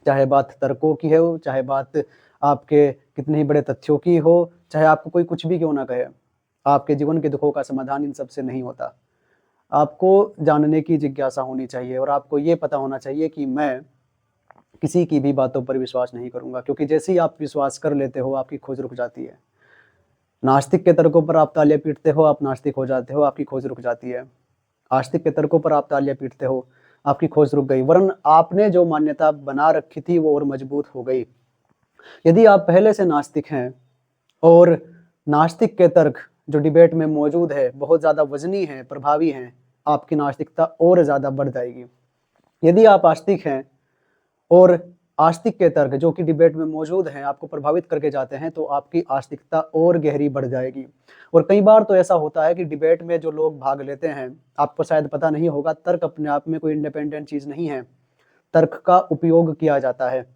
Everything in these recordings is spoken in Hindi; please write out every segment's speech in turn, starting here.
चाहे बात तर्कों की हो, चाहे बात आपके कितने ही बड़े तथ्यों की हो, चाहे आपको कोई कुछ भी क्यों ना कहे, आपके जीवन के दुखों का समाधान इन सब से नहीं होता। आपको जानने की जिज्ञासा होनी चाहिए और आपको ये पता होना चाहिए कि मैं किसी की भी बातों पर विश्वास नहीं करूँगा, क्योंकि जैसे ही आप विश्वास कर लेते हो, आपकी खोज रुक जाती है। नास्तिक के तर्कों पर आप तालियां पीटते हो, आप नास्तिक हो जाते हो, आपकी खोज रुक जाती है। आस्तिक के तर्कों पर आप तालियां पीटते हो, आपकी खोज रुक गई, वरन आपने जो मान्यता बना रखी थी वो और मजबूत हो गई। यदि आप पहले से नास्तिक हैं और नास्तिक के तर्क जो डिबेट में मौजूद है बहुत ज़्यादा वजनी हैं, प्रभावी हैं, आपकी नास्तिकता और ज़्यादा बढ़ जाएगी। यदि आप आस्तिक हैं और आस्तिक के तर्क जो कि डिबेट में मौजूद हैं आपको प्रभावित करके जाते हैं, तो आपकी आस्तिकता और गहरी बढ़ जाएगी। और कई बार तो ऐसा होता है कि डिबेट में जो लोग भाग लेते हैं, आपको शायद पता नहीं होगा, तर्क अपने आप में कोई इंडिपेंडेंट चीज़ नहीं है। तर्क का उपयोग किया जाता है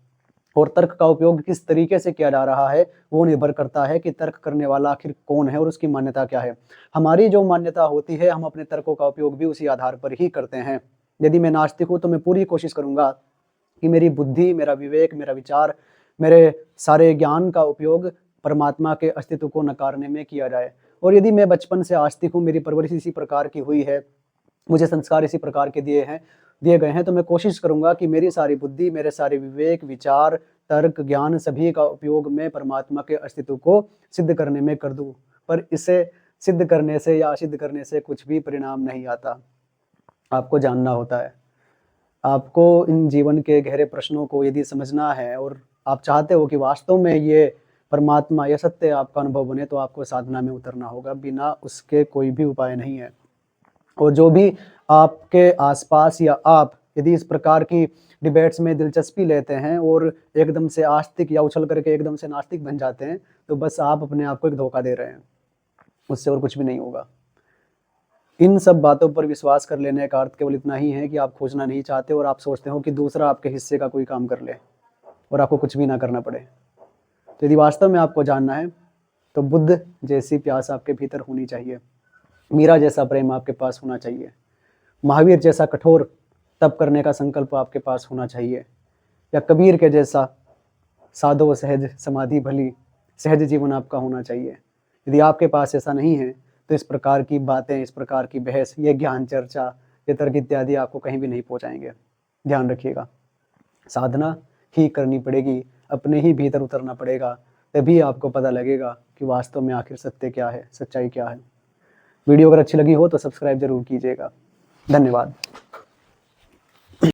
और तर्क का उपयोग किस तरीके से किया जा रहा है वो निर्भर करता है कि तर्क करने वाला आखिर कौन है और उसकी मान्यता क्या है। हमारी जो मान्यता होती है, हम अपने तर्कों का उपयोग भी उसी आधार पर ही करते हैं। यदि मैं नास्तिक हूँ तो मैं पूरी कोशिश करूँगा कि मेरी बुद्धि, मेरा विवेक, मेरा विचार, मेरे सारे ज्ञान का उपयोग परमात्मा के अस्तित्व को नकारने में किया जाए। और यदि मैं बचपन से आस्तिक हूँ, मेरी परवरिश इसी प्रकार की हुई है, मुझे संस्कार इसी प्रकार के दिए गए हैं, तो मैं कोशिश करूँगा कि मेरी सारी बुद्धि, मेरे सारे विवेक, विचार, तर्क, ज्ञान सभी का उपयोग मैं परमात्मा के अस्तित्व को सिद्ध करने में कर दूँ। पर इसे सिद्ध करने से या असिद्ध करने से कुछ भी परिणाम नहीं आता। आपको जानना होता है। आपको इन जीवन के गहरे प्रश्नों को यदि समझना है और आप चाहते हो कि वास्तव में ये परमात्मा या सत्य आपका अनुभव बने, तो आपको साधना में उतरना होगा। बिना उसके कोई भी उपाय नहीं है। और जो भी आपके आसपास या आप यदि इस प्रकार की डिबेट्स में दिलचस्पी लेते हैं और एकदम से आस्तिक या उछल करके एकदम से नास्तिक बन जाते हैं, तो बस आप अपने आप को एक धोखा दे रहे हैं, उससे और कुछ भी नहीं होगा। इन सब बातों पर विश्वास कर लेने का अर्थ केवल इतना ही है कि आप खोजना नहीं चाहते और आप सोचते हो कि दूसरा आपके हिस्से का कोई काम कर ले और आपको कुछ भी ना करना पड़े। तो यदि वास्तव में आपको जानना है तो बुद्ध जैसी प्यास आपके भीतर होनी चाहिए, मीरा जैसा प्रेम आपके पास होना चाहिए, महावीर जैसा कठोर तप करने का संकल्प आपके पास होना चाहिए, या कबीर के जैसा साधो सहज समाधि भली सहज जीवन आपका होना चाहिए। यदि आपके पास ऐसा नहीं है तो इस प्रकार की बातें, इस प्रकार की बहस, ये ज्ञान चर्चा, ये तर्क इत्यादि आपको कहीं भी नहीं पहुंचाएंगे। ध्यान रखिएगा, साधना ही करनी पड़ेगी, अपने ही भीतर उतरना पड़ेगा, तभी आपको पता लगेगा कि वास्तव में आखिर सत्य क्या है, सच्चाई क्या है। वीडियो अगर अच्छी लगी हो तो सब्सक्राइब जरूर कीजिएगा। धन्यवाद।